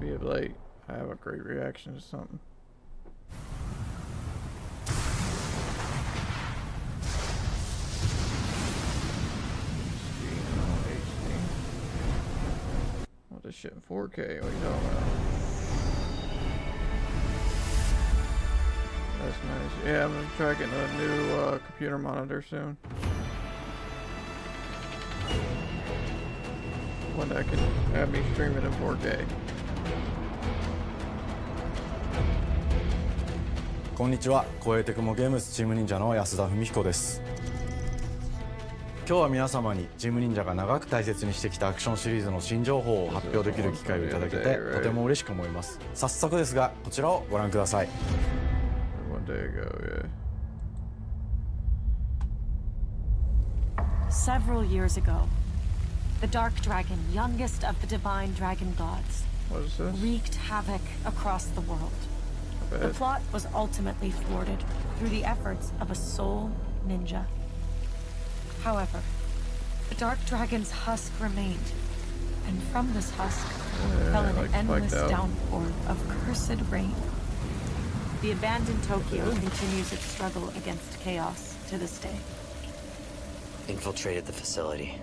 Maybe if like I have a great reaction to something. What this shit in 4K? What are you talking about? That's nice. Yeah, I'm gonna try getting a new computer monitor soon. One that can have me stream it in 4K. こんにちは、光栄テクモゲームズチーム忍者の安田文彦です。今日は皆様にチーム忍者が長く大切にしてきたアクションシリーズの新情報を発表できる機会をいただけてとても嬉しく思います。早速ですが、こちらをご覧ください。One day ago, yeah. Several years ago, the Dark Dragon, youngest of the divine dragon gods, What is this? wreaked havoc across the world. The plot was ultimately thwarted through the efforts of a sole ninja. However, the Dark Dragon's husk remained, and from this husk fell an endless downpour of cursed rain. The abandoned Tokyo continues its struggle against chaos to this day. Infiltrated the facility.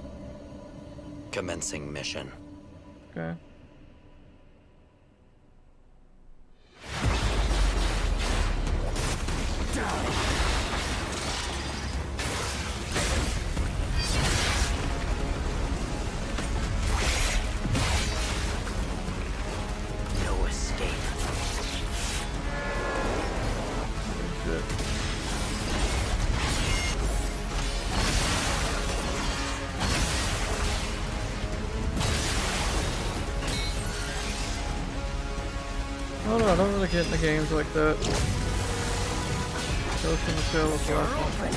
Commencing mission. Okay. No escape. Shit. I don't really get into games like that. Ghost in the Shell was the last one.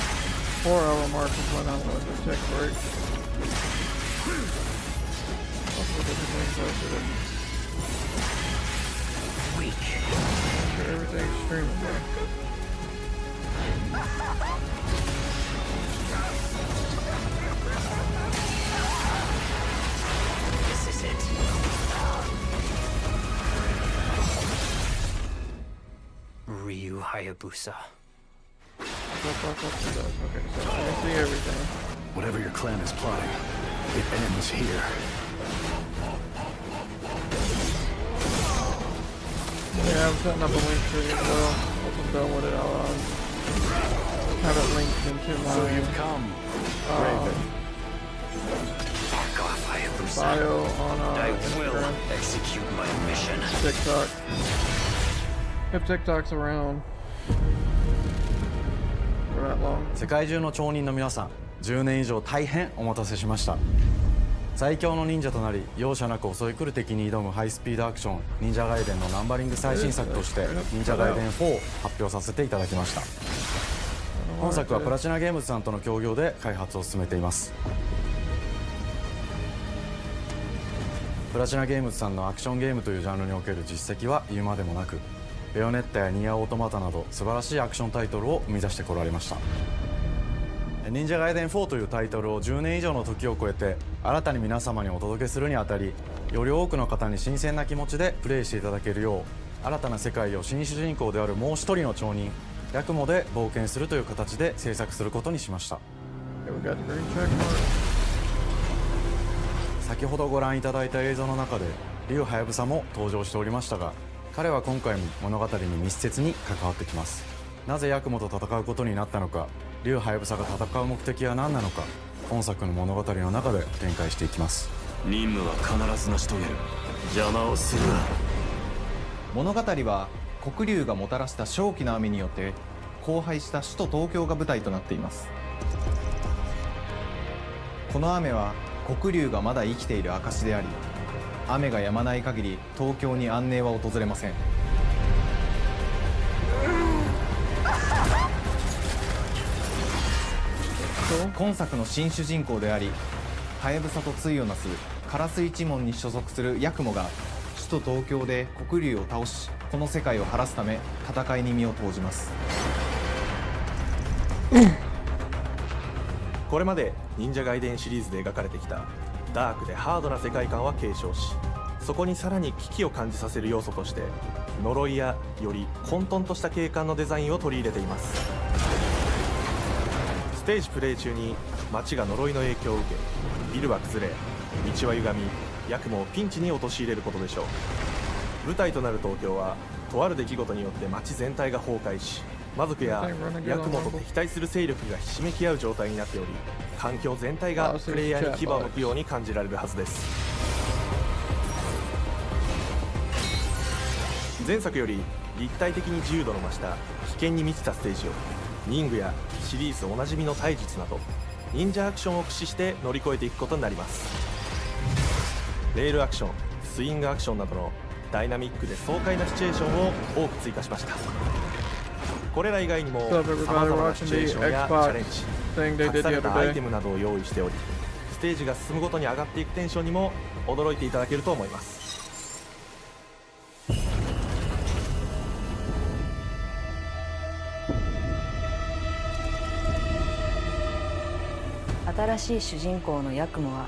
4-hour mark is when I'm going to take a break. Also, different things I did. Weak. Sure, everything's streaming there. This is it. Ryu Hayabusa. Okay, so I can see everything. Whatever your clan is plotting, it ends here. Yeah, I'm setting up a link tree as well. Once I'm done with it, I'll have it linked into my So you've come, Raven. Fuck off, Hayabusa. bio on I will Instagram, execute my mission. TikTok. If TikTok's around for that long. 世界中の町人の皆さん、10年以上大変お待たせしました。最強の忍者となり容赦なく襲い来る敵に挑むハイスピードアクション忍者ガイデンのナンバリング最新作として忍者ガイデン4を発表させていただきました。本作はプラチナゲームズさんとの協業で開発を進めています。プラチナゲームズさんのアクションゲームというジャンルにおける実績は言うまでもなく、ベヨネッタやニアオートマタなど素晴らしいアクションタイトルを生み出してこられました。忍者ガイデン4というタイトルを10年以上の時を超えて新たに皆様にお届けするにあたり、より多くの方に新鮮な気持ちでプレイしていただけるよう、新たな世界を新主人公であるもう一人の町人ヤクモで冒険するという形で制作することにしました。 Okay, we got the green check mark. 先ほどご覧いただいた映像の中で竜ハヤブサも登場しておりましたが、彼は今回も物語に密接に関わってきます。なぜヤクモと戦うことになったのか、竜ハヤブサが戦う目的は何なのか、本作の物語の中で展開していきます。任務は必ず成し遂げる。邪魔をするな。物語は黒竜がもたらした正気の雨によって荒廃した首都東京が舞台となっています。この雨は黒竜がまだ生きている証であり、雨が止まない限り東京に安寧は訪れません。今作の新主人公であり、ハヤブサと対をなすカラス一門に所属するヤクモが首都東京で黒竜を倒し、この世界を晴らすため戦いに身を投じます。これまで忍者ガイデンシリーズで描かれてきたダークでハードな世界観は継承し、そこにさらに危機を感じさせる要素として呪いやより混沌とした景観のデザインを取り入れています。ステージプレイ中に街が呪いの影響を受け、ビルは崩れ、道は歪み、ヤクモをピンチに陥れることでしょう。舞台となる東京はとある出来事によって街全体が崩壊し、魔族やヤクモと敵対する勢力がひしめき合う状態になっており、環境全体がプレイヤーに牙を向くように感じられるはずです。前作より立体的に自由度の増した危険に満ちたステージを忍具やシリーズおなじみの体術など忍者アクションを駆使して乗り越えていくことになります。レールアクション、スイングアクションなどのダイナミックで爽快なシチュエーションを多く追加しました。これら以外にもさまざまなシチュエーションやチャレンジ、隠されたアイテムなどを用意しており、ステージが進むごとに上がっていくテンションにも驚いていただけると思います。新しい主人公のヤクモは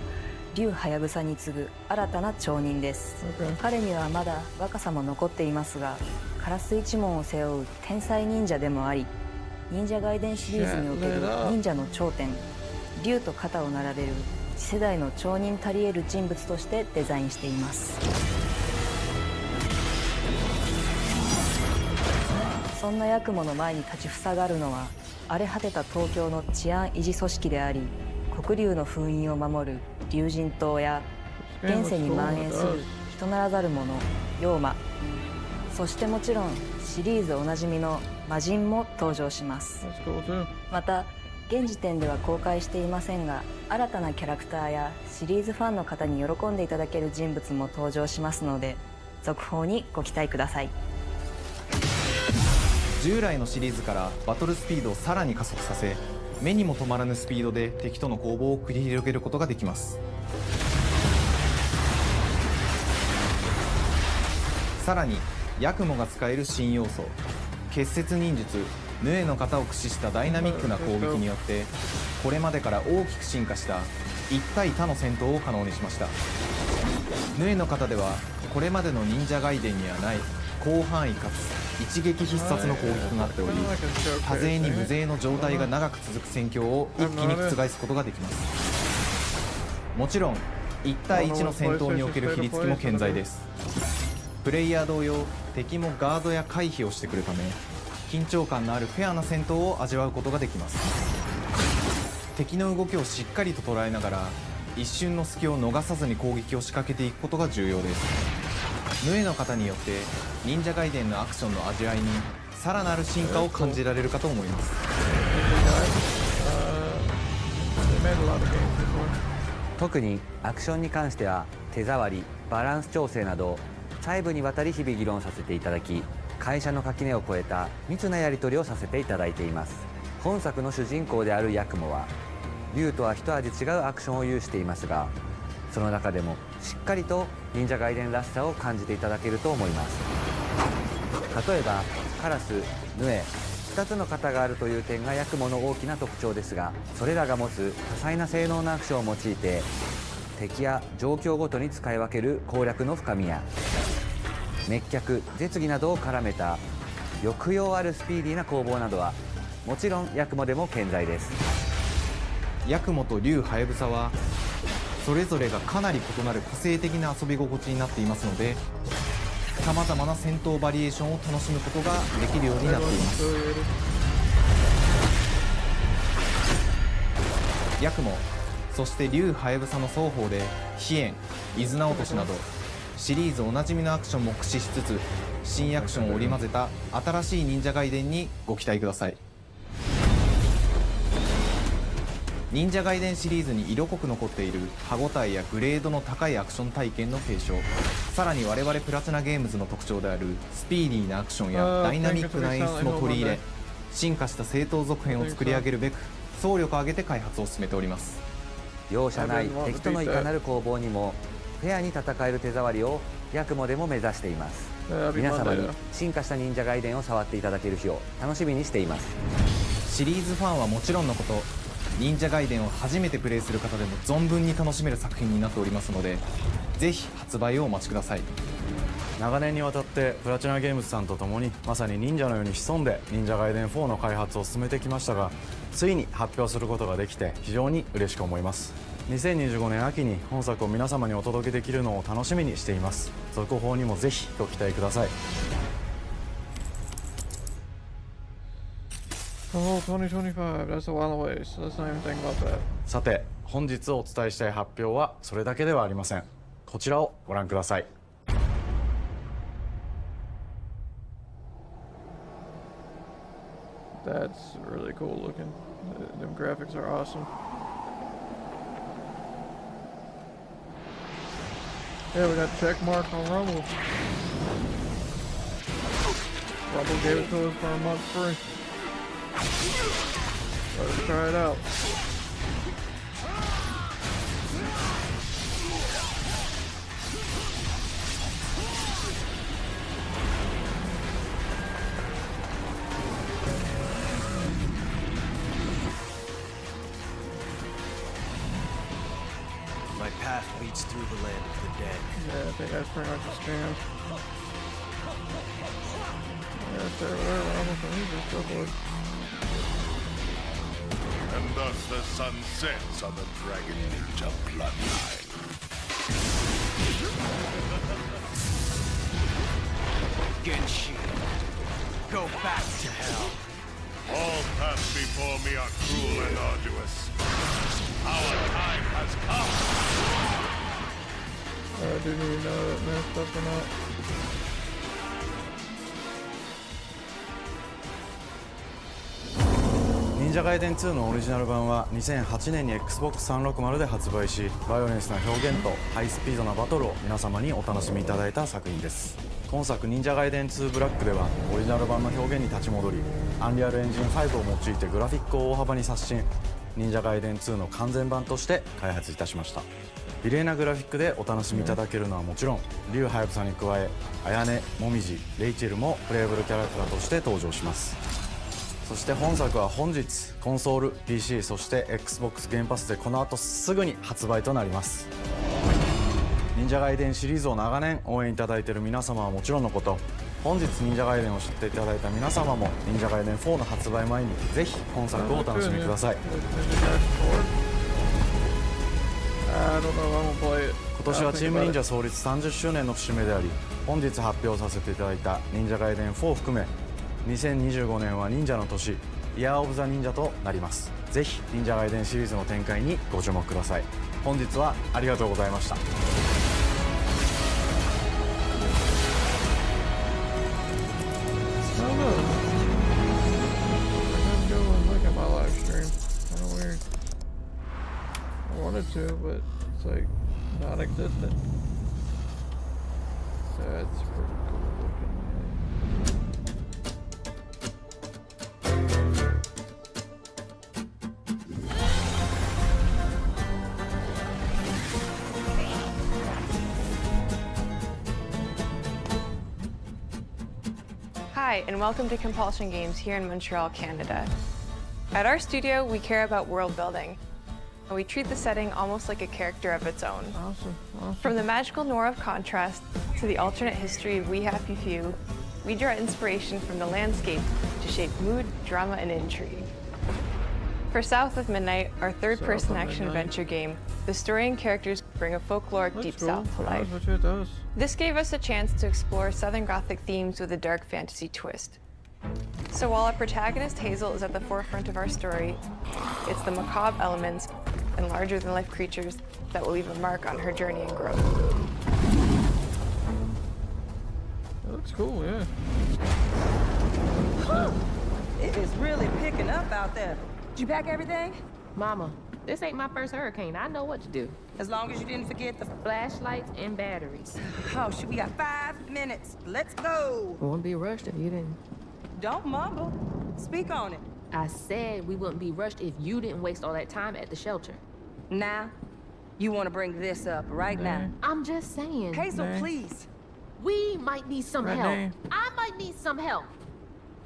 竜ハヤブサに次ぐ新たな町人です。彼にはまだ若さも残っていますが、カラス一門を背負う天才忍者でもあり、忍者外伝シリーズにおける忍者の頂点竜と肩を並べる次世代の町人たり得る人物としてデザインしています。そんなヤクモの前に立ちふさがるのは荒れ果てた東京の治安維持組織であり、黒竜の封印を守る竜神島や現世に蔓延する人ならざる者妖魔、そしてもちろんシリーズおなじみの魔人も登場します。また現時点では公開していませんが、新たなキャラクターやシリーズファンの方に喜んでいただける人物も登場しますので、続報にご期待ください。従来のシリーズからバトルスピードをさらに加速させ、目にも止まらぬスピードで敵との攻防を繰り広げることができます。さらにヤクモが使える新要素、結節忍術ヌエの型を駆使したダイナミックな攻撃によって、これまでから大きく進化した一対他の戦闘を可能にしました。ヌエの型ではこれまでの忍者外伝にはない広範囲かつ一撃必殺の攻撃となっており、多勢に無勢の状態が長く続く戦況を一気に覆すことができます。もちろん1対1の戦闘における比率も健在です。プレイヤー同様、敵もガードや回避をしてくるため、緊張感のあるフェアな戦闘を味わうことができます。敵の動きをしっかりと捉えながら一瞬の隙を逃さずに攻撃を仕掛けていくことが重要です。ヌエの型によって忍者外伝のアクションの味わいにさらなる進化を感じられるかと思います。特にアクションに関しては手触り、バランス調整など細部にわたり日々議論させていただき、会社の垣根を越えた密なやり取りをさせていただいています。本作の主人公であるヤクモは竜とは一味違うアクションを有していますが、その中でもしっかりと忍者外伝らしさを感じていただけると思います。例えばカラス、ヌエ、2つの型があるという点がヤクモの大きな特徴ですが、それらが持つ多彩な性能のアクションを用いて敵や状況ごとに使い分ける攻略の深みや、滅却、絶技などを絡めた抑揚あるスピーディーな攻防などはもちろんヤクモでも健在です。ヤクモと竜ハヤブサはそれぞれがかなり異なる個性的な遊び心地になっていますので、さまざまな戦闘バリエーションを楽しむことができるようになっています。ヤクモ、そして竜ハヤブサの双方で飛燕、伊豆直俊などシリーズおなじみのアクションも駆使しつつ、新アクションを織り交ぜた新しい忍者外伝にご期待ください。忍者外伝シリーズに色濃く残っている歯ごたえやグレードの高いアクション体験の継承、さらに我々プラチナゲームズの特徴であるスピーディーなアクションやダイナミックな演出も取り入れ、進化した正当続編を作り上げるべく総力を挙げて開発を進めております。容赦ない敵とのいかなる攻防にもフェアに戦える手触りをヤクモでも目指しています。皆様に進化した忍者外伝を触っていただける日を楽しみにしています。シリーズファンはもちろんのこと、忍者外伝を初めてプレイする方でも存分に楽しめる作品になっておりますので、ぜひ発売をお待ちください。長年にわたってプラチナゲームズさんと共にまさに忍者のように潜んで忍者ガイデン4の開発を進めてきましたが、ついに発表することができて非常に嬉しく思います。2025年秋に本作を皆様にお届けできるのを楽しみにしています。続報にもぜひご期待ください。 Oh, 2025. That's a while away, so let's not even think about that. さて本日お伝えしたい発表はそれだけではありません。こちらをご覧ください。That's really cool looking. Them graphics are awesome. Yeah, we got check mark on Rumble. Rumble gave it to us for a month free. Let's try it out. My path leads through the land of the dead. Yeah, I think that's pretty much a scam. Yeah, sir, whatever. Rumble for me, just go for it. And thus the sun sets on the Dragon Ninja bloodline. Genshin, go back to hell. All paths before me are cruel and arduous. Our time has come. I didn't even know that messed up or not. Ninja Gaiden 2のオリジナル版は2008年に Xbox360 で発売し、バイオレンスな表現とハイスピードなバトルを皆様にお楽しみいただいた作品です。今作忍者ガイデン2ブラックではオリジナル版の表現に立ち戻り、アンリアルエンジン5を用いてグラフィックを大幅に刷新、忍者ガイデン2の完全版として開発いたしました。美麗なグラフィックでお楽しみいただけるのはもちろん、竜ハヤブサに加え綾音、もみじ、レイチェルもプレイブルキャラクターとして登場します。そして本作は本日コンソール、PC、そして Xbox ゲームパスでこの後すぐに発売となります。忍者ガイデンシリーズを長年応援いただいている皆様はもちろんのこと、本日忍者ガイデンを知っていただいた皆様も忍者ガイデン4の発売前にぜひ本作をお楽しみください。今年はチーム忍者創立30周年の節目であり、本日発表させていただいた忍者ガイデン4を含め2025年は忍者の年、イヤーオブザ忍者となります。ぜひ忍者ガイデンシリーズの展開にご注目ください。本日はありがとうございました。To, but it's like non-existent. So that's pretty cool looking, Hi, and welcome to Compulsion Games here in Montreal, Canada. At our studio, we care about world building. And we treat the setting almost like a character of its own. Awesome. From the magical noir of contrast to the alternate history of We Happy Few, we draw inspiration from the landscape to shape mood, drama, and intrigue. For South of Midnight, our third-person action-adventure game, the story and characters bring a folkloric Deep South to life. This gave us a chance to explore Southern Gothic themes with a dark fantasy twist. So while our protagonist Hazel is at the forefront of our story, it's the macabre elements and larger-than-life creatures that will leave a mark on her journey and growth. That looks cool, yeah. It is really picking up out there. Did you pack everything? Mama, this ain't my first hurricane. I know what to do. As long as you didn't forget the Flashlights and batteries. Oh, shit, we got 5 minutes. Let's go. We wouldn't be rushed if you didn't. Don't mumble. Speak on it. I said we wouldn't be rushed if you didn't waste all that time at the shelter. Now, you want to bring this up right now. I'm just saying. Hazel, please. We might need some help. I might need some help.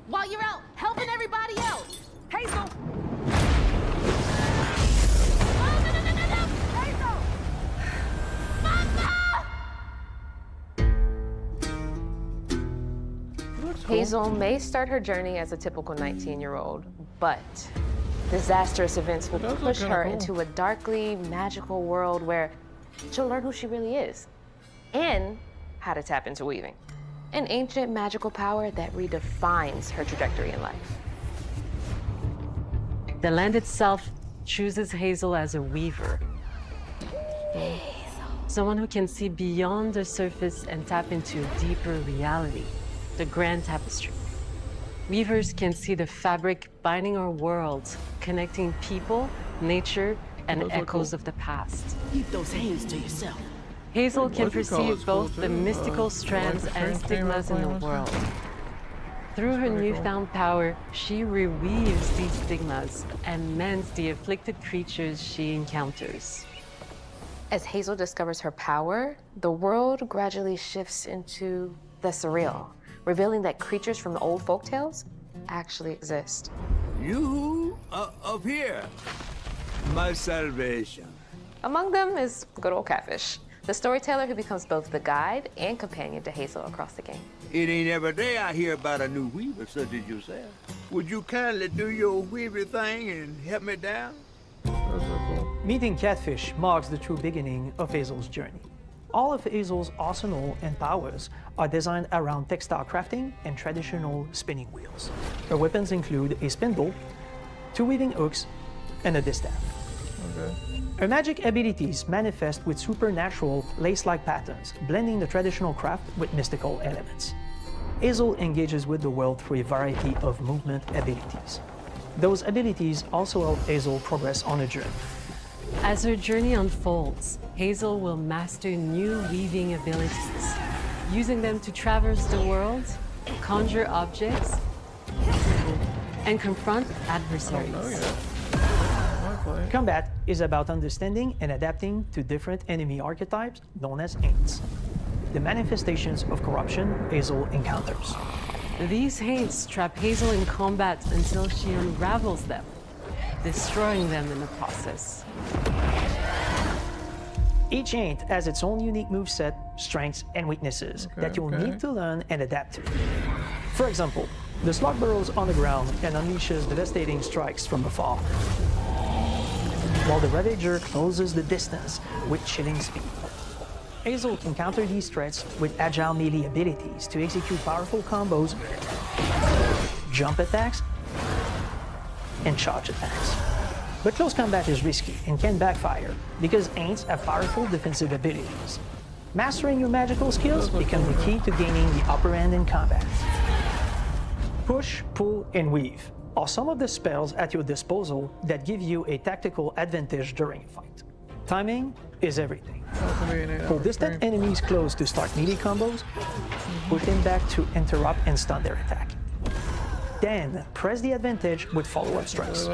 While you're out helping everybody else. Hazel! Oh, no! Hazel! Mama! cool. Hazel may start her journey as a typical 19-year-old, but disastrous events will look push kinda her cool. into a darkly magical world where she'll learn who she really is and how to tap into weaving, an ancient magical power that redefines her trajectory in life. The land itself chooses Hazel as a weaver. Someone who can see beyond the surface and tap into a deeper reality, the grand tapestry. Weavers can see the fabric binding our world, connecting people, nature, and Those look echoes cool. of the past. Keep those hands to yourself. Hazel can What you call perceive it's cool both the too. mystical You strands like the and strange thing about stigmas in the playing with world. them? Through her pretty cool. newfound power, she reweaves these stigmas and mends the afflicted creatures she encounters. As Hazel discovers her power, the world gradually shifts into the surreal, revealing that creatures from the old folktales actually exist. You up here, my salvation. Among them is good old Catfish, the storyteller who becomes both the guide and companion to Hazel across the game. It ain't every day I hear about a new weaver such as yourself. Would you kindly do your weaver thing and help me down? Meeting Catfish marks the true beginning of Hazel's journey. All of Hazel's arsenal and powers are designed around textile crafting and traditional spinning wheels. Her weapons include a spindle, 2 weaving hooks, and a distaff. Her magic abilities manifest with supernatural lace-like patterns, blending the traditional craft with mystical elements. Hazel engages with the world through a variety of movement abilities. Those abilities also help Hazel progress on a journey. As her journey unfolds, Hazel will master new weaving abilities, using them to traverse the world, conjure objects, and confront adversaries. Combat is about understanding and adapting to different enemy archetypes known as Aints, the manifestations of corruption Hazel encounters. These haints trap Hazel in combat until she unravels them, destroying them in the process. Each Aint has its own unique moveset, strengths, and weaknesses that you'll need to learn and adapt to. For example, the Slug burrows on the ground and unleashes devastating strikes from afar, while the Ravager closes the distance with chilling speed. Hazel can counter these threats with agile melee abilities to execute powerful combos, jump attacks, and charge attacks. But close combat is risky and can backfire because Aints have powerful defensive abilities. Mastering your magical skills become the key to gaining the upper hand in combat. Push, pull, and weave are some of the spells at your disposal that give you a tactical advantage during a fight. Timing is everything. Pull distant enemies close to start melee combos, push them back to interrupt and stun their attack. Then press the advantage with follow-up strikes.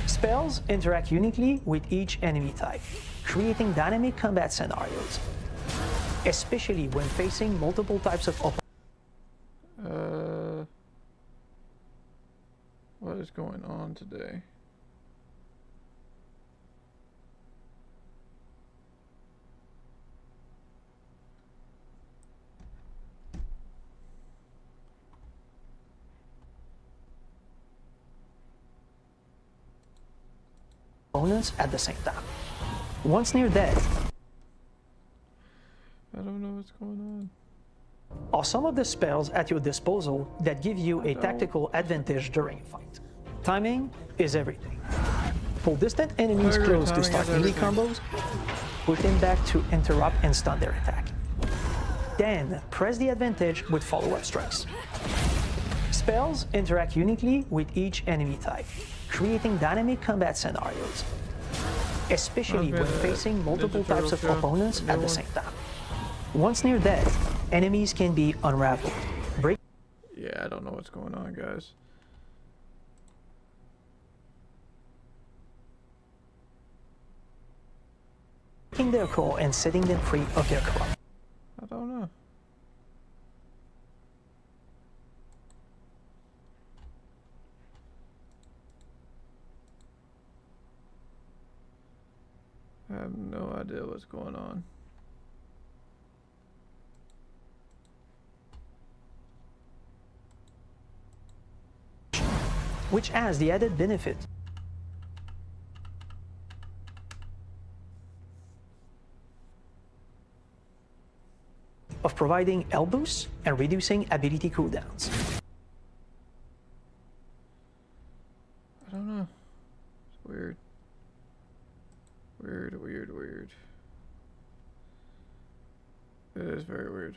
Spells interact uniquely with each enemy type, creating dynamic combat scenarios, especially when facing multiple types of opponents. What is going on today? Opponents at the same time. Once near death, I don't know what's going on. are some of the spells at your disposal that give you a tactical advantage during a fight. Timing is everything. Pull distant enemies close to start melee combos, push them back to interrupt and stun their attack. Then press the advantage with follow-up strikes. Spells interact uniquely with each enemy type, creating dynamic combat scenarios, especially when facing multiple types of opponents at the same time. Once near death, enemies can be unraveled. Yeah, I don't know what's going on, guys. Breaking their core and setting them free of their corruption. I don't know. I have no idea what's going on. which has the added benefit of providing health boosts and reducing ability cooldowns. I don't know. It's weird. Weird. It is very weird.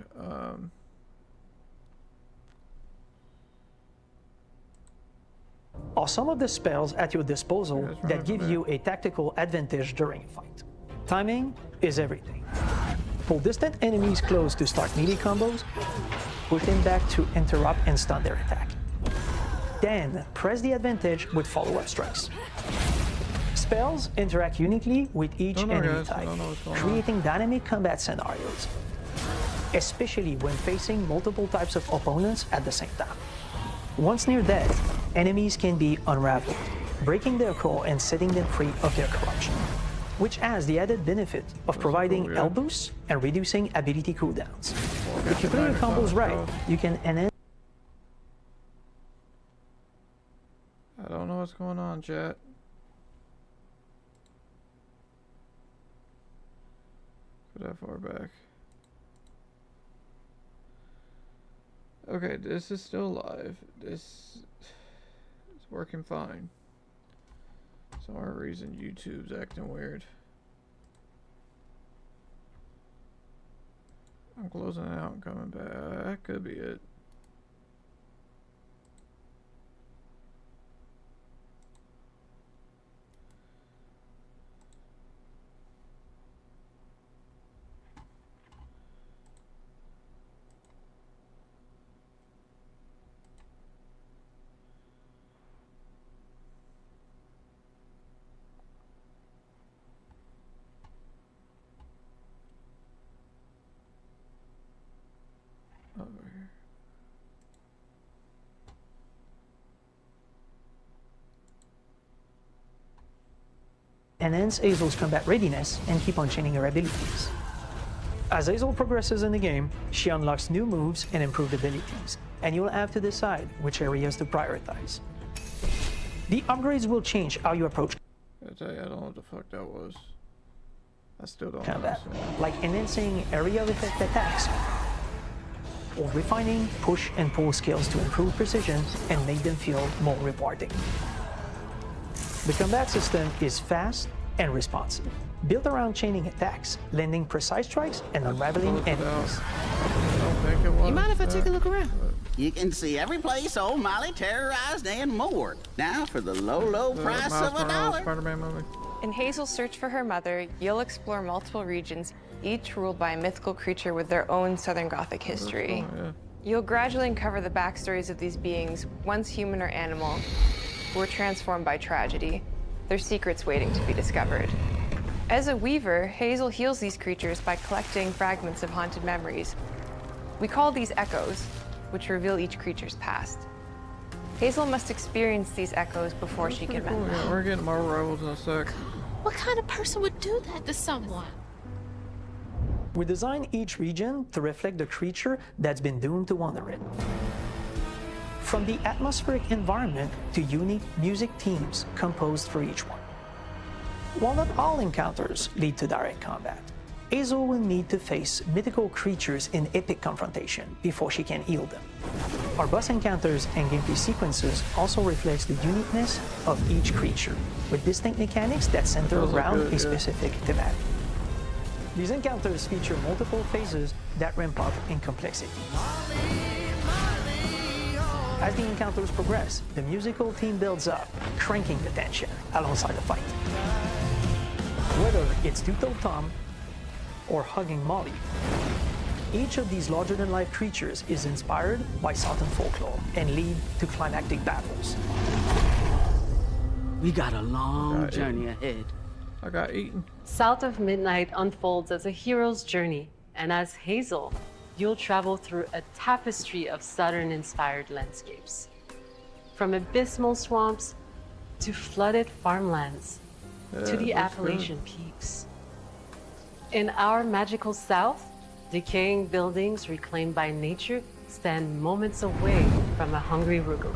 Are some of the spells at your disposal that give you a tactical advantage during a fight. Timing is everything. Pull distant enemies close to start melee combos, push them back to interrupt and stun their attack. Then press the advantage with follow-up strikes. Spells interact uniquely with each enemy type, creating dynamic combat scenarios, especially when facing multiple types of opponents at the same time. Once near death, enemies can be unraveled, breaking their core and setting them free of their corruption, which has the added benefit of providing health boosts and reducing ability cooldowns. If you play your combos right, you can enhance. I don't know what's going on, chat. Put that far back. Okay, this is still live. This is working fine. For some reason YouTube's acting weird. I'm closing it out and coming back. That could be it. Over here. Enhance Hazel's combat readiness and keep on chaining her abilities. As Hazel progresses in the game, she unlocks new moves and improved abilities, and you'll have to decide which areas to prioritize. The upgrades will change how you approach I tell you, I don't know what the fuck that was. I still don't combat, know. like enhancing area of effect attacks, or refining push and pull skills to improve precision and make them feel more rewarding. The combat system is fast and responsive, built around chaining attacks, landing precise strikes, and unraveling enemies. You mind if I take a look around? You can see every place old Molly terrorized and more. Now for the low price of $1. Spider-Man movie. In Hazel's search for her mother, you'll explore multiple regions, each ruled by a mythical creature with their own Southern Gothic history. You'll gradually uncover the backstories of these beings, once human or animal, who were transformed by tragedy, their secrets waiting to be discovered. As a weaver, Hazel heals these creatures by collecting fragments of haunted memories. We call these echoes, which reveal each creature's past. Hazel must experience these echoes before she can mend them. Yeah, we're getting more rivals in a sec. What kind of person would do that to someone? We design each region to reflect the creature that's been doomed to wander it. From the atmospheric environment to unique music themes composed for each one. While not all encounters lead to direct combat, Hazel will need to face mythical creatures in epic confrontation before she can heal them. Our boss encounters and gameplay sequences also reflects the uniqueness of each creature, with distinct mechanics that center around a specific thematic. These encounters feature multiple phases that ramp up in complexity. As the encounters progress, the musical theme builds up, cranking the tension alongside the fight. Whether it's Two-Toed Tom or hugging Molly, each of these larger-than-life creatures is inspired by Southern folklore and lead to climactic battles. We got a long journey ahead. I got eaten. South of Midnight unfolds as a hero's journey, and as Hazel, you'll travel through a tapestry of Southern-inspired landscapes. From abysmal swamps to flooded farmlands to the Appalachian peaks. In our magical South, decaying buildings reclaimed by nature stand moments away from a hungry Rugal.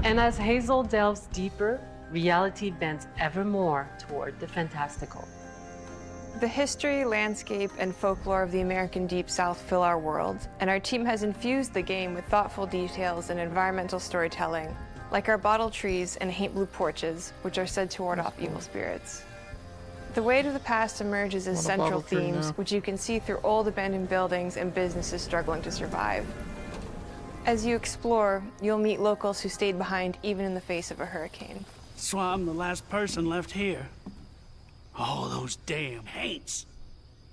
And as Hazel delves deeper, reality bends ever more toward the fantastical. The history, landscape, and folklore of the American Deep South fill our world, and our team has infused the game with thoughtful details and environmental storytelling, like our bottle trees and Haint Blue porches, which are said to ward off evil spirits. The Way to the Past emerges as central themes, which you can see through old abandoned buildings and businesses struggling to survive. As you explore, you'll meet locals who stayed behind even in the face of a hurricane. So I'm the last person left here. All those damn Haints.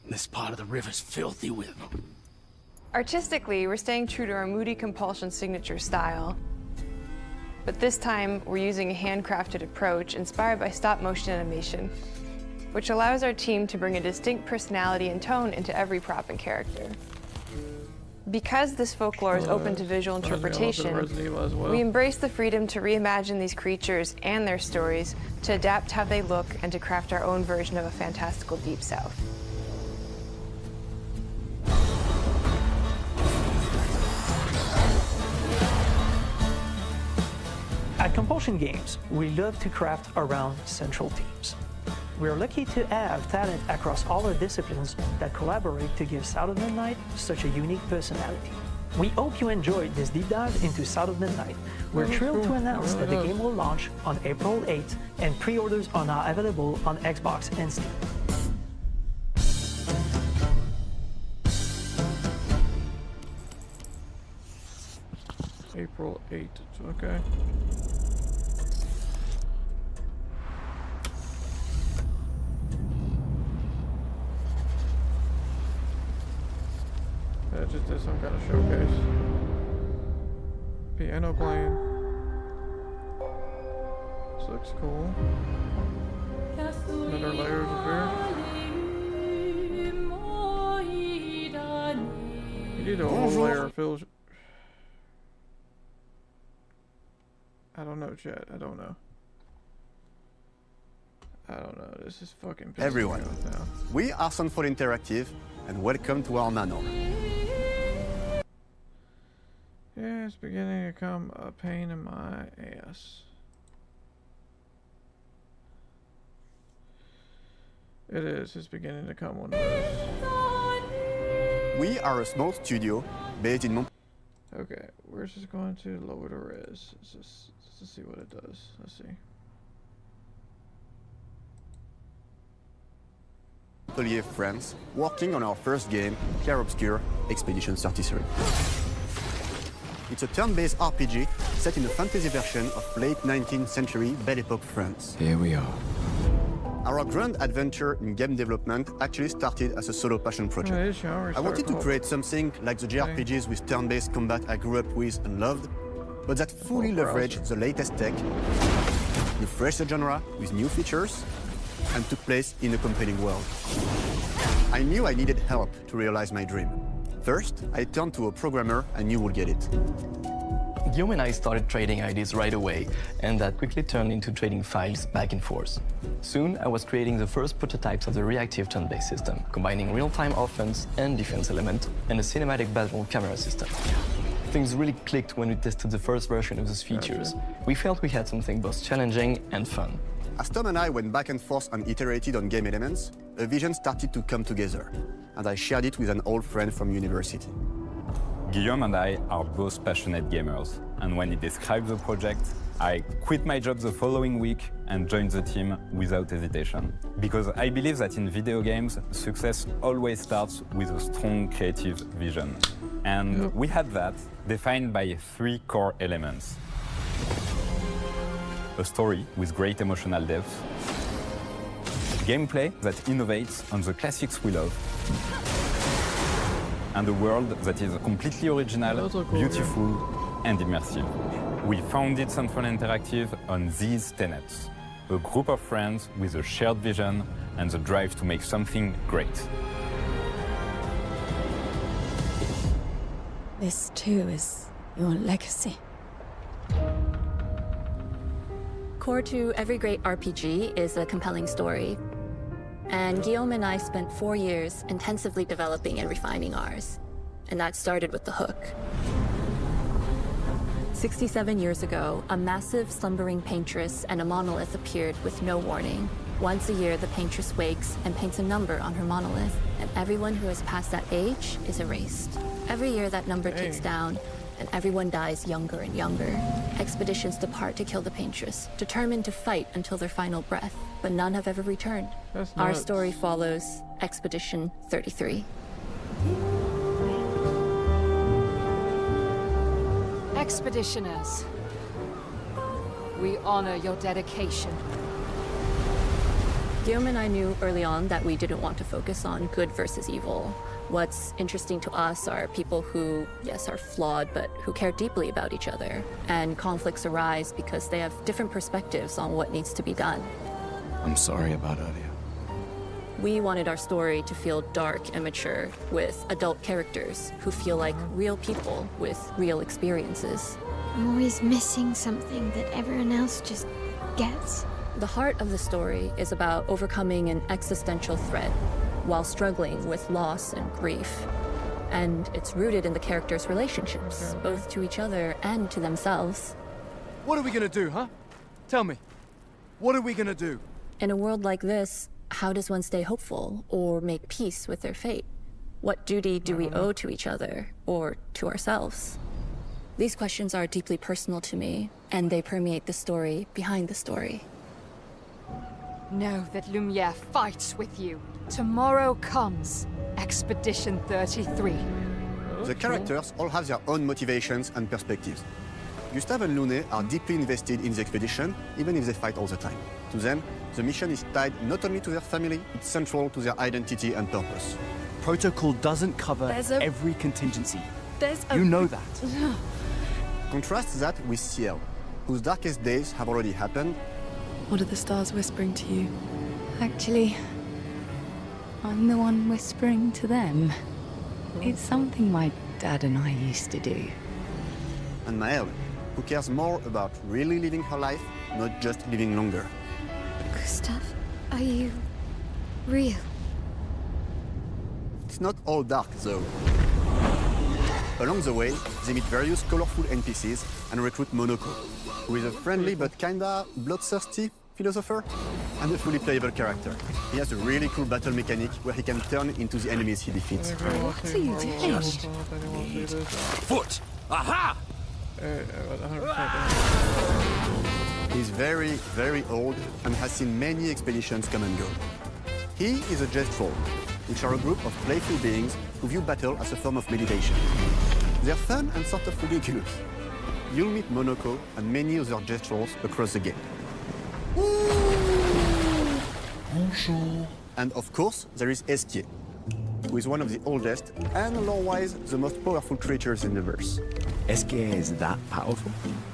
This part of the river's filthy with them. Artistically, we're staying true to our Moody Compulsion signature style. But this time, we're using a handcrafted approach inspired by stop-motion animation, which allows our team to bring a distinct personality and tone into every prop and character. Because this folklore is open to visual interpretation, we embrace the freedom to reimagine these creatures and their stories, to adapt how they look, and to craft our own version of a fantastical Deep South. At Compulsion Games, we love to craft around central themes. We're lucky to have talent across all our disciplines that collaborate to give South of Midnight such a unique personality. We hope you enjoyed this deep dive into South of Midnight. We're thrilled to announce that the game will launch on April 8th, and pre-orders are now available on Xbox and Steam. April 8th, okay. That just did some kind of showcase. Piano playing. This looks cool. Another layers of beer. You need a whole layer of fills. I don't know, chat. I don't know. This is fucking pissing Everyone, me off now. we are Sunfall Interactive, and welcome to our manor. Yeah, it's beginning to become a pain in my ass. It is. It's beginning to come one of those. We are a small studio based in Mont. Okay, where's this going to? Lower the res. Let's see what it does. Let's see. Montpellier, France, working on our first game, Clair Obscur Expedition 33. It's a turn-based RPG set in a fantasy version of late 19th century Belle Epoque France. Here we are. Our grand adventure in game development actually started as a solo passion project. I wanted to create something like the JRPGs with turn-based combat I grew up with and loved, but that fully leveraged the latest tech, refreshed the genre with new features, and took place in a compelling world. I knew I needed help to realize my dream. First, I turned to a programmer I knew would get it. Guillaume and I started trading ideas right away, and that quickly turned into trading files back and forth. Soon, I was creating the first prototypes of the reactive turn-based system, combining real-time offense and defense element, and a cinematic battle camera system. Things really clicked when we tested the first version of those features. We felt we had something both challenging and fun. As Tom and I went back and forth and iterated on game elements, a vision started to come together, and I shared it with an old friend from university. Guillaume and I are both passionate gamers, and when he described the project, I quit my job the following week and joined the team without hesitation. Because I believe that in video games, success always starts with a strong creative vision. And we had that, defined by 3 core elements. A story with great emotional depth, gameplay that innovates on the classics we love, and a world that is completely original, beautiful, and immersive. We founded Sunfall Interactive on these tenets: a group of friends with a shared vision and the drive to make something great. This too is your legacy. Core to every great RPG is a compelling story. And Guillaume and I spent 4 years intensively developing and refining ours. And that started with the hook. 67 years ago, a massive slumbering paintress and a monolith appeared with no warning. Once a year, the paintress wakes and paints a number on her monolith, and everyone who has passed that age is erased. Every year, that number ticks down, and everyone dies younger and younger. Expeditions depart to kill the paintress, determined to fight until their final breath, but none have ever returned. Our story follows Expedition 33. Expeditioners, we honor your dedication. Guillaume and I knew early on that we didn't want to focus on good versus evil. What's interesting to us are people who, yes, are flawed, but who care deeply about each other. And conflicts arise because they have different perspectives on what needs to be done. I'm sorry about earlier. We wanted our story to feel dark and mature, with adult characters who feel like real people with real experiences. I'm always missing something that everyone else just gets. The heart of the story is about overcoming an existential threat while struggling with loss and grief. And it's rooted in the characters' relationships, both to each other and to themselves. What are we gonna do, huh? Tell me. What are we gonna do? In a world like this, how does one stay hopeful or make peace with their fate? What duty do we owe to each other or to ourselves? These questions are deeply personal to me, and they permeate the story behind the story. Know that Lumiere fights with you. Tomorrow comes Expedition 33. The characters all have their own motivations and perspectives. Gustave and Lune are deeply invested in the expedition, even if they fight all the time. To them, the mission is tied not only to their family, it's central to their identity and purpose. Protocol doesn't cover every contingency. You know that. Contrast that with Ciel, whose darkest days have already happened. What are the stars whispering to you? Actually, I'm the one whispering to them. It's something my dad and I used to do. And Maëlle, who cares more about really living her life, not just living longer. Gustave, are you real? It's not all dark, though. Along the way, they meet various colorful NPCs and recruit Monoko, who is a friendly but kinda bloodthirsty philosopher and a fully playable character. He has a really cool battle mechanic where he can turn into the enemies he defeats. What are you doing? Foot! Aha! He's very, very old and has seen many expeditions come and go. He is a Jest Troll, which are a group of playful beings who view battle as a form of meditation. They're fun and sort of ridiculous. You'll meet Monoko and many other Jest Trolls across the game. Bonjour. And of course, there is Eskier, who is one of the oldest and lore-wise the most powerful creatures in the verse. Eskier is that powerful?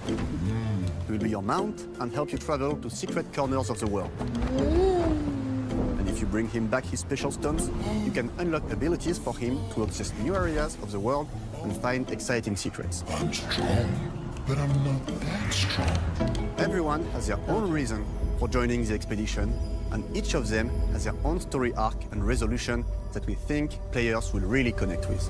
He will be your mount and help you travel to secret corners of the world. And if you bring him back his special stones, you can unlock abilities for him to access new areas of the world and find exciting secrets. I'm strong, but I'm not that strong. Everyone has their own reason for joining the expedition, and each of them has their own story arc and resolution that we think players will really connect with.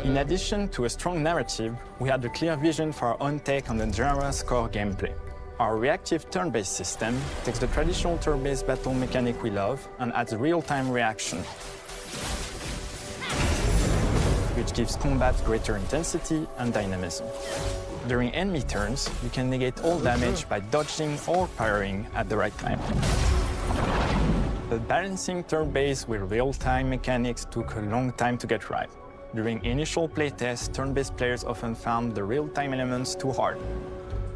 In addition to a strong narrative, we had a clear vision for our own take on the genre's core gameplay. Our reactive turn-based system takes the traditional turn-based battle mechanic we love and adds real-time reaction, which gives combat greater intensity and dynamism. During enemy turns, you can negate all damage by dodging or parrying at the right time. But balancing turn-based with real-time mechanics took a long time to get right. During initial playtests, turn-based players often found the real-time elements too hard.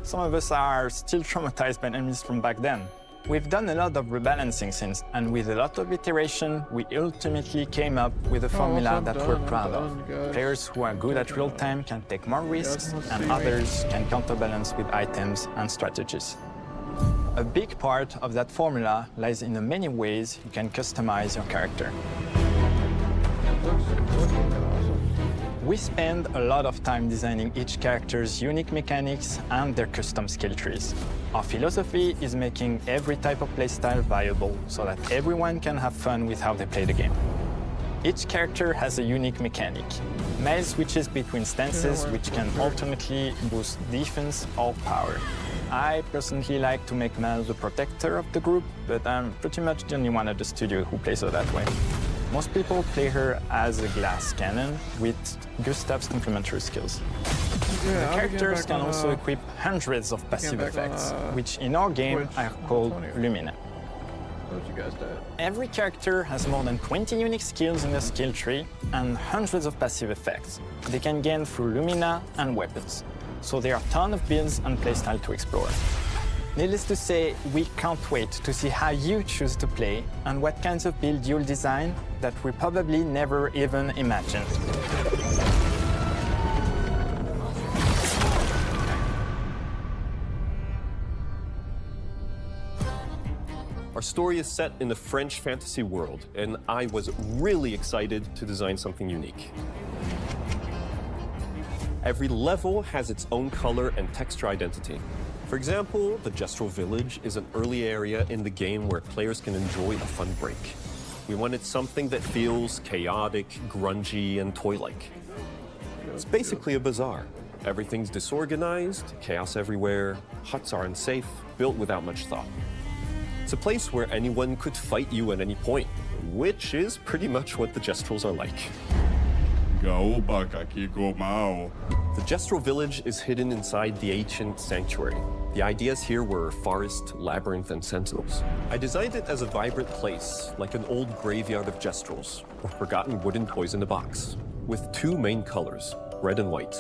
Some of us are still traumatized by enemies from back then. We've done a lot of rebalancing since, and with a lot of iteration, we ultimately came up with a formula that we're proud of. Players who are good at real-time can take more risks, and others can counterbalance with items and strategies. A big part of that formula lies in the many ways you can customize your character. We spend a lot of time designing each character's unique mechanics and their custom skill trees. Our philosophy is making every type of playstyle viable so that everyone can have fun with how they play the game. Each character has a unique mechanic. Miles switches between stances, which can ultimately boost defense or power. I personally like to make Miles the protector of the group, but I'm pretty much the only one at the studio who plays her that way. Most people play her as a glass cannon with Gustav's complementary skills. The characters can also equip hundreds of passive effects, which in our game are called Lumina. Every character has more than 20 unique skills in the skill tree and hundreds of passive effects they can gain through Lumina and weapons. So there are a ton of builds and playstyle to explore. Needless to say, we can't wait to see how you choose to play and what kinds of build you'll design that we probably never even imagined. Our story is set in the French fantasy world, and I was really excited to design something unique. Every level has its own color and texture identity. For example, the Gestrel Village is an early area in the game where players can enjoy a fun break. We wanted something that feels chaotic, grungy, and toy-like. It's basically a bazaar. Everything's disorganized, chaos everywhere, huts are unsafe, built without much thought. It's a place where anyone could fight you at any point, which is pretty much what the Gestrels are like. The Gestrel Village is hidden inside the ancient sanctuary. The ideas here were forest, labyrinth, and sentinels. I designed it as a vibrant place, like an old graveyard of Gestrels, or forgotten wooden toys in a box, with two main colors, red and white.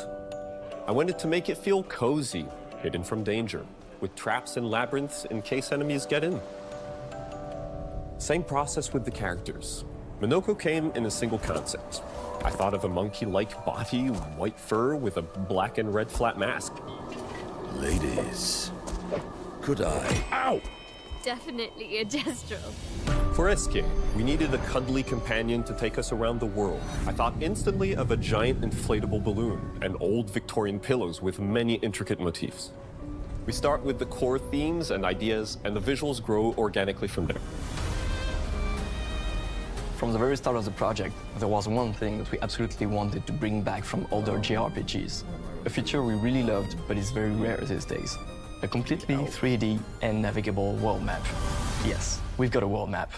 I wanted to make it feel cozy, hidden from danger, with traps and labyrinths in case enemies get in. Same process with the characters. Minoko came in a single concept. I thought of a monkey-like body, white fur with a black and red flat mask. Ladies, could I? Ow! Definitely a Gestrel. For Eske, we needed a cuddly companion to take us around the world. I thought instantly of a giant inflatable balloon and old Victorian pillows with many intricate motifs. We start with the core themes and ideas, and the visuals grow organically from there. From the very start of the project, there was one thing that we absolutely wanted to bring back from older JRPGs. A feature we really loved, but is very rare these days. A completely 3D and navigable world map. Yes, we've got a world map.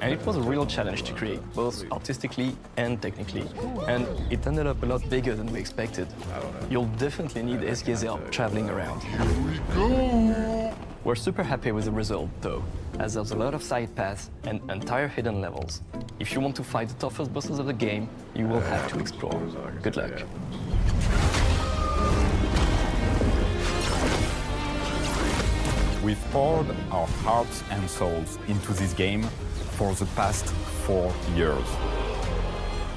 And it was a real challenge to create, both artistically and technically. And it ended up a lot bigger than we expected. You'll definitely need Eske's help traveling around. Here we go! We're super happy with the result, though, as there's a lot of side paths and entire hidden levels. If you want to fight the toughest bosses of the game, you will have to explore. Good luck. We've poured our hearts and souls into this game for the past 4 years.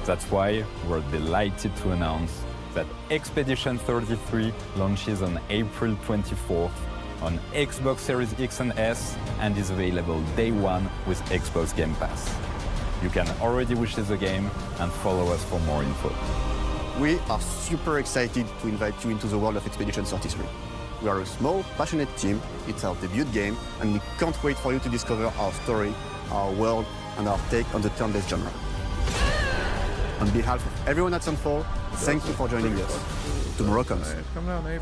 That's why we're delighted to announce that Expedition 33 launches on April 24th on Xbox Series X and S and is available day one with Xbox Game Pass. You can already wish the game and follow us for more info. We are super excited to invite you into the world of Expedition 33. We are a small, passionate team, it's our debut game, and we can't wait for you to discover our story, our world, and our take on the turn-based genre. On behalf of everyone at Sunfall, thank you for joining us. Tomorrow comes.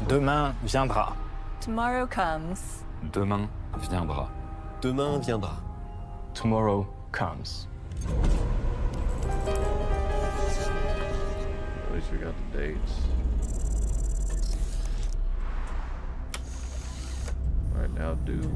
Demain viendra. Tomorrow comes. Demain viendra. Demain viendra. Tomorrow comes. At least we got the dates. Right now, Doom.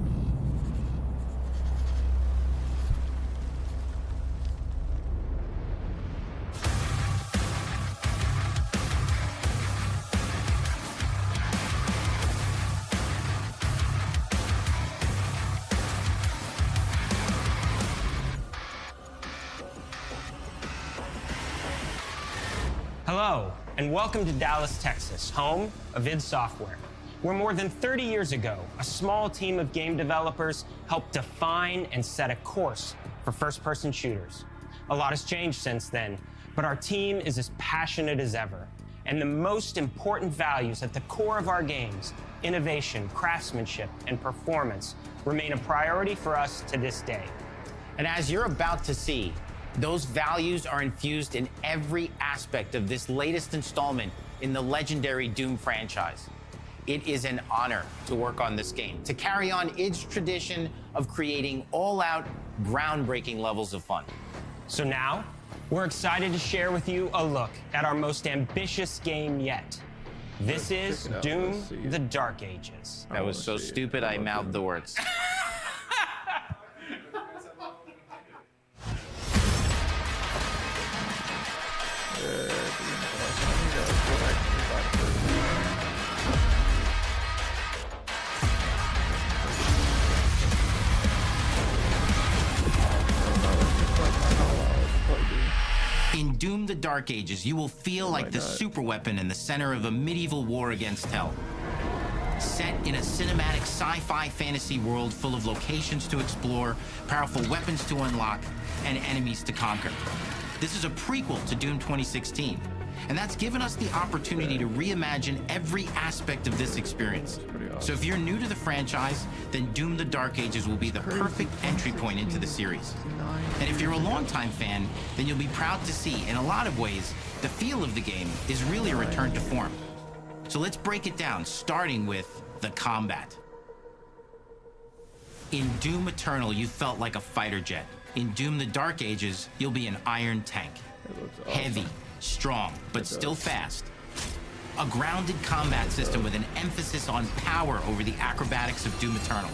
Hello, and welcome to Dallas, Texas, home of id Software, where more than 30 years ago, a small team of game developers helped define and set a course for first-person shooters. A lot has changed since then, but our team is as passionate as ever. And the most important values at the core of our games, innovation, craftsmanship, and performance, remain a priority for us to this day. And as you're about to see, Those values are infused in every aspect of this latest installment in the legendary Doom franchise. It is an honor to work on this game, to carry on its tradition of creating all-out, groundbreaking levels of fun. So now, we're excited to share with you a look at our most ambitious game yet. This is Doom: The Dark Ages. That was so stupid I mouthed the words. In Doom: The Dark Ages, you will feel like the superweapon in the center of a medieval war against hell. Set in a cinematic sci-fi fantasy world full of locations to explore, powerful weapons to unlock, and enemies to conquer. This is a prequel to Doom 2016, and that's given us the opportunity to reimagine every aspect of this experience. So if you're new to the franchise, then Doom: The Dark Ages will be the perfect entry point into the series. And if you're a longtime fan, then you'll be proud to see, in a lot of ways, the feel of the game is really a return to form. So let's break it down, starting with the combat. In Doom Eternal, you felt like a fighter jet. In Doom: The Dark Ages, you'll be an iron tank. Heavy, strong, but still fast. A grounded combat system with an emphasis on power over the acrobatics of Doom Eternal.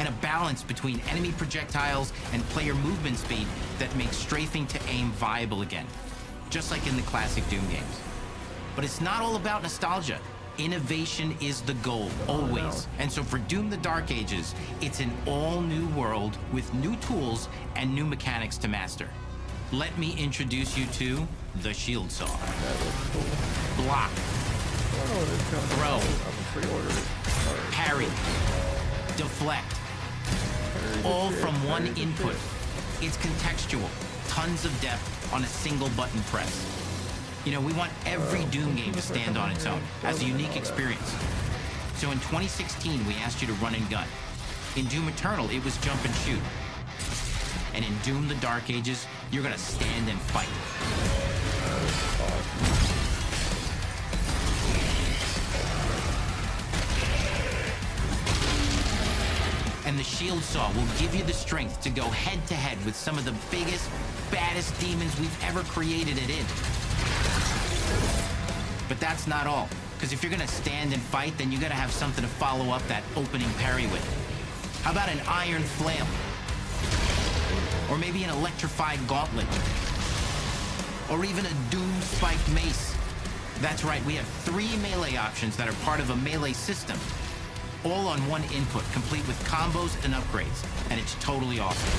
And a balance between enemy projectiles and player movement speed that makes strafing to aim viable again, just like in the classic Doom games. But it's not all about nostalgia. Innovation is the goal, always. And so for Doom: The Dark Ages, it's an all-new world with new tools and new mechanics to master. Let me introduce you to the Shield Saw. Block. Throw. Parry. Deflect. All from one input. It's contextual. Tons of depth on a single button press. You know, we want every Doom game to stand on its own as a unique experience. So in 2016, we asked you to run and gun. In Doom Eternal, it was jump and shoot. And in Doom: The Dark Ages, you're gonna stand and fight. And the Shield Saw will give you the strength to go head-to-head with some of the biggest, baddest demons we've ever created at id. But that's not all, because if you're gonna stand and fight, then you gotta have something to follow up that opening parry with. How about an iron flail? Or maybe an electrified gauntlet? Or even a doom-spiked mace? That's right, we have 3 melee options that are part of a melee system. All on one input, complete with combos and upgrades. And it's totally awesome.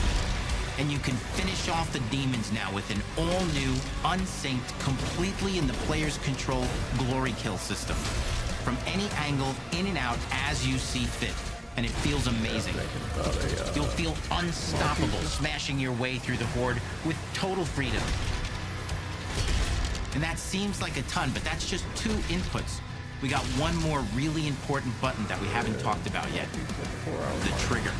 And you can finish off the demons now with an all-new, unsynced, completely in the player's control glory kill system. From any angle, in and out, as you see fit. And it feels amazing. You'll feel unstoppable smashing your way through the horde with total freedom. And that seems like a ton, but that's just 2 inputs. We got one more really important button that we haven't talked about yet. The trigger.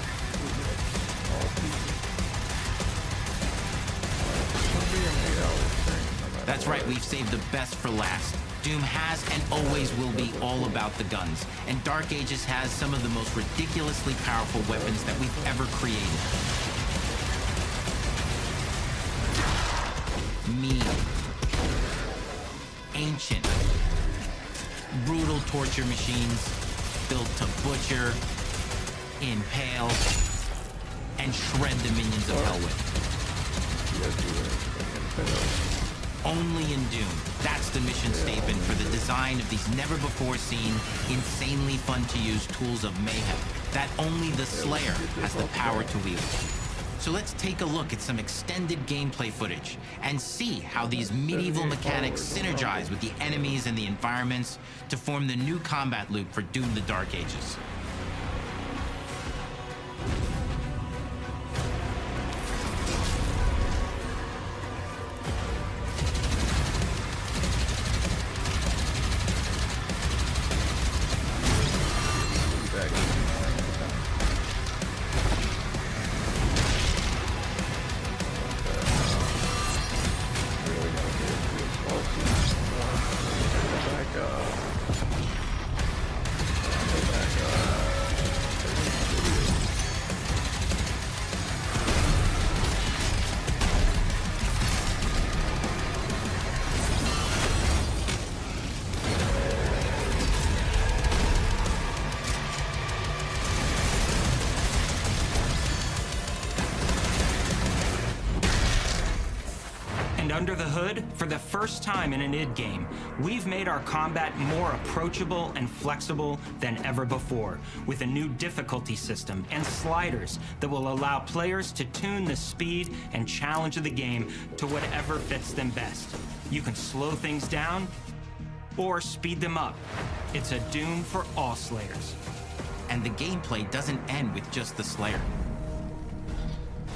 That's right, we've saved the best for last. Doom has and always will be all about the guns, and Dark Ages has some of the most ridiculously powerful weapons that we've ever created. Mean. Ancient. Brutal torture machines, built to butcher, impale, and shred the minions of hell with. Only in Doom, that's the mission statement for the design of these never-before-seen, insanely fun-to-use tools of mayhem that only the Slayer has the power to wield. So let's take a look at some extended gameplay footage and see how these medieval mechanics synergize with the enemies and the environments to form the new combat loop for Doom: The Dark Ages. Under the hood, for the first time in an id game, we've made our combat more approachable and flexible than ever before, with a new difficulty system and sliders that will allow players to tune the speed and challenge of the game to whatever fits them best. You can slow things down or speed them up. It's a Doom for all Slayers. And the gameplay doesn't end with just the Slayer.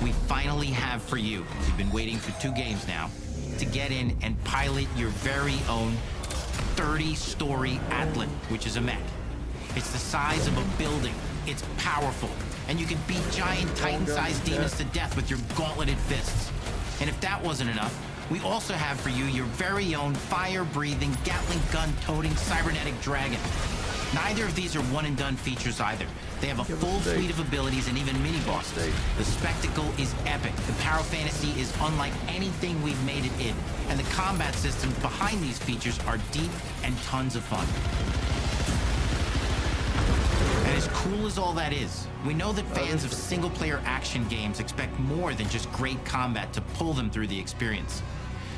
We finally have for you, you've been waiting for 2 games now, to get in and pilot your very own 30-story Atlan, which is a mech. It's the size of a building, it's powerful, and you can beat giant Titan-sized demons to death with your gauntleted fists. And if that wasn't enough, we also have for you your very own fire-breathing, Gatling gun-toting cybernetic dragon. Neither of these are one-and-done features either. They have a full suite of abilities and even mini-bosses. The spectacle is epic. The Power Fantasy is unlike anything we've made it in. And the combat systems behind these features are deep and tons of fun. And as cool as all that is, we know that fans of single-player action games expect more than just great combat to pull them through the experience.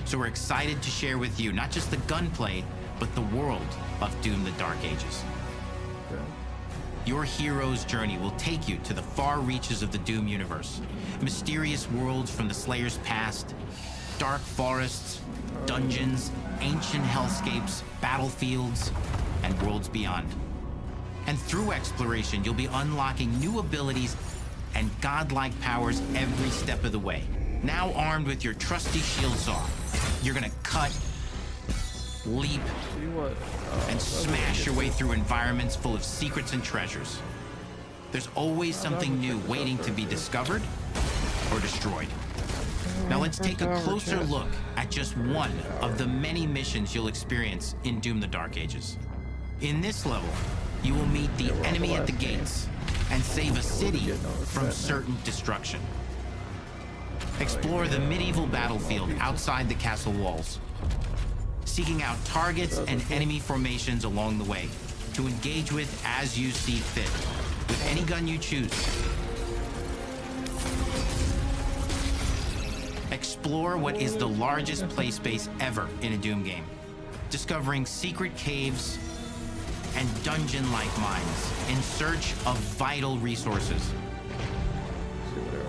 So we're excited to share with you not just the gunplay, but the world of Doom: The Dark Ages. Your hero's journey will take you to the far reaches of the Doom universe. Mysterious worlds from the Slayer's past, dark forests, dungeons, ancient hellscapes, battlefields, and worlds beyond. And through exploration, you'll be unlocking new abilities and godlike powers every step of the way. Now armed with your trusty shield saw, you're gonna cut, leap, and smash your way through environments full of secrets and treasures. There's always something new waiting to be discovered or destroyed. Now let's take a closer look at just one of the many missions you'll experience in Doom: The Dark Ages. In this level, you will meet the enemy at the gates and save a city from certain destruction. Explore the medieval battlefield outside the castle walls, seeking out targets and enemy formations along the way to engage with as you see fit, with any gun you choose. Explore what is the largest play space ever in a Doom game, discovering secret caves and dungeon-like mines in search of vital resources.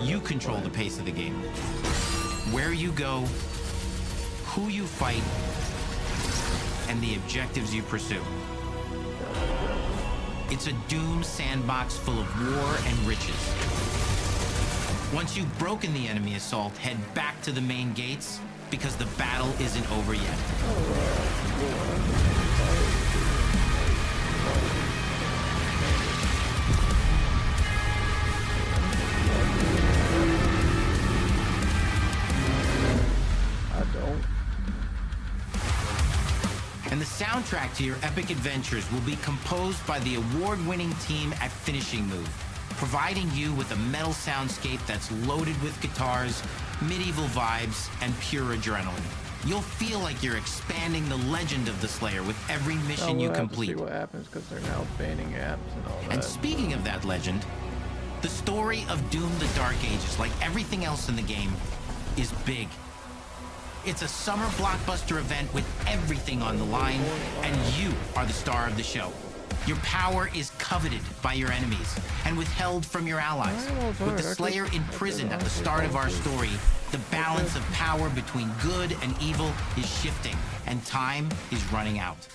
You control the pace of the game. Where you go, who you fight, and the objectives you pursue. It's a Doom sandbox full of war and riches. Once you've broken the enemy assault, head back to the main gates, because the battle isn't over yet. And the soundtrack to your epic adventures will be composed by the award-winning team at Finishing Move, providing you with a metal soundscape that's loaded with guitars, medieval vibes, and pure adrenaline. You'll feel like you're expanding the legend of the Slayer with every mission you complete. We'll have to see what happens because they're now banning apps and all that. And speaking of that legend, the story of Doom: The Dark Ages, like everything else in the game, is big. It's a summer blockbuster event with everything on the line, and you are the star of the show. Your power is coveted by your enemies and withheld from your allies. With the Slayer imprisoned at the start of our story, the balance of power between good and evil is shifting, and time is running out.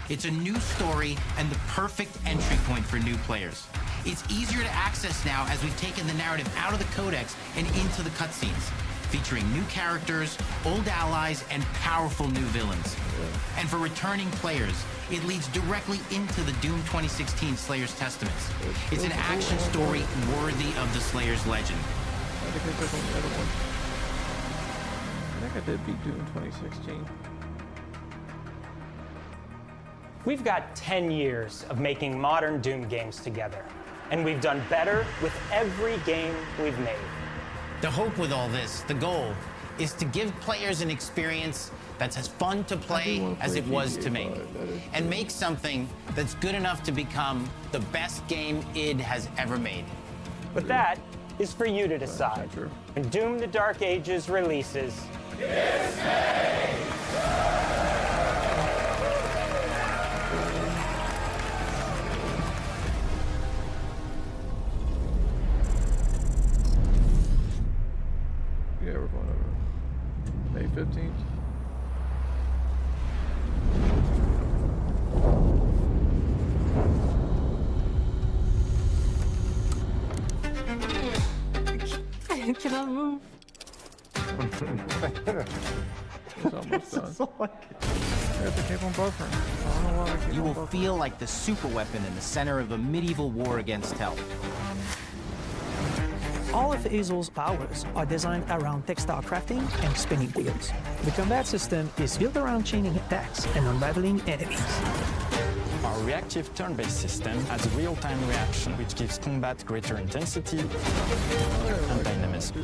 It's a new story and the perfect entry point for new players. It's easier to access now as we've taken the narrative out of the codex and into the cutscenes, featuring new characters, old allies, and powerful new villains. And for returning players, it leads directly into the Doom 2016 Slayer's Testaments. It's an action story worthy of the Slayer's legend. I think there's only the other one. I think I did beat Doom 2016. We've got 10 years of making modern Doom games together, and we've done better with every game we've made. The hope with all this, the goal, is to give players an experience that's as fun to play as it was to make, and make something that's good enough to become the best game id has ever made. But that is for you to decide. When Doom: The Dark Ages releases, Yeah, we're going over May 15th. I cannot move. It's almost done. I have to keep on buffering. I don't know why I keep You on will buffering. feel like the super weapon in the center of a medieval war against hell. All of Hazel's powers are designed around textile crafting and spinning wheels. The combat system is built around chaining attacks and unraveling enemies. Our reactive turn-based system has a real-time reaction, which gives combat greater intensity and dynamism.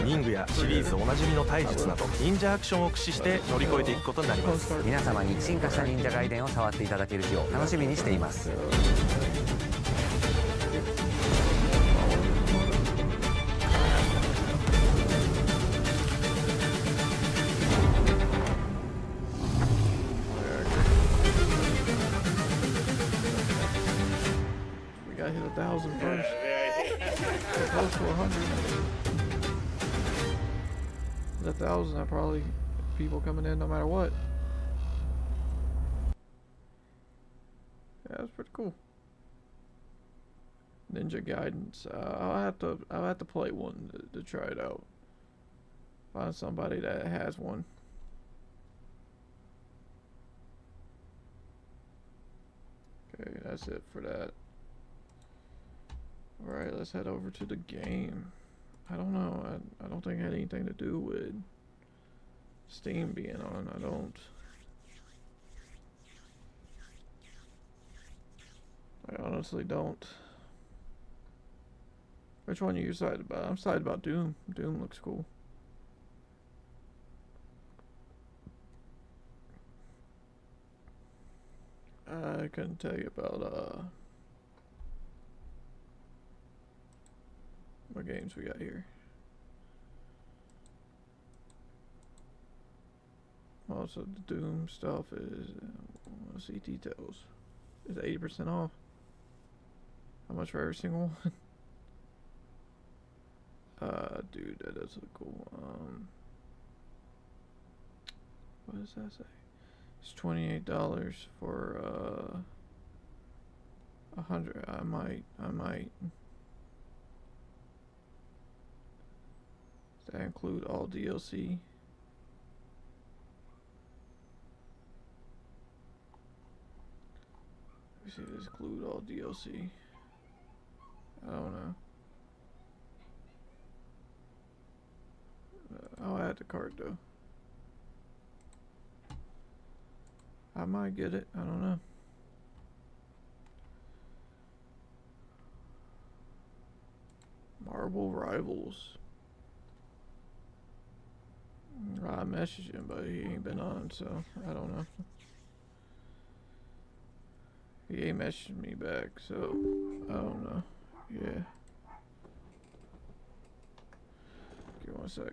忍具やシリーズおなじみの体術など忍者アクションを駆使して乗り越えていくことになります。皆様に進化した忍者ガイデンを触っていただける日を楽しみにしています。We gotta hit 1,000 first. We're close to 100. 1,000, that probably people coming in no matter what. Yeah, that's pretty cool. Ninja Guidance. I'll have to play one to try it out. Find somebody that has one. Okay, that's it for that. Alright, let's head over to the game. I don't know. I don't think it had anything to do with Steam being on. I don't. I honestly don't. Which one are you excited about? I'm excited about Doom. Doom looks cool. I couldn't tell you about what games we got here. Also, the Doom stuff is let's see details. It's 80% off. How much for every single one? Dude, that does look cool. What does that say? It's $28 for 100. I might. Does that include all DLC? Let me see if this include all DLC. I don't know. I'll add the cart though. I might get it. I don't know. Marvel Rivals. I messaged him, but he ain't been on, so I don't know. He ain't messaged me back, so I don't know. Yeah. Give me 1 sec.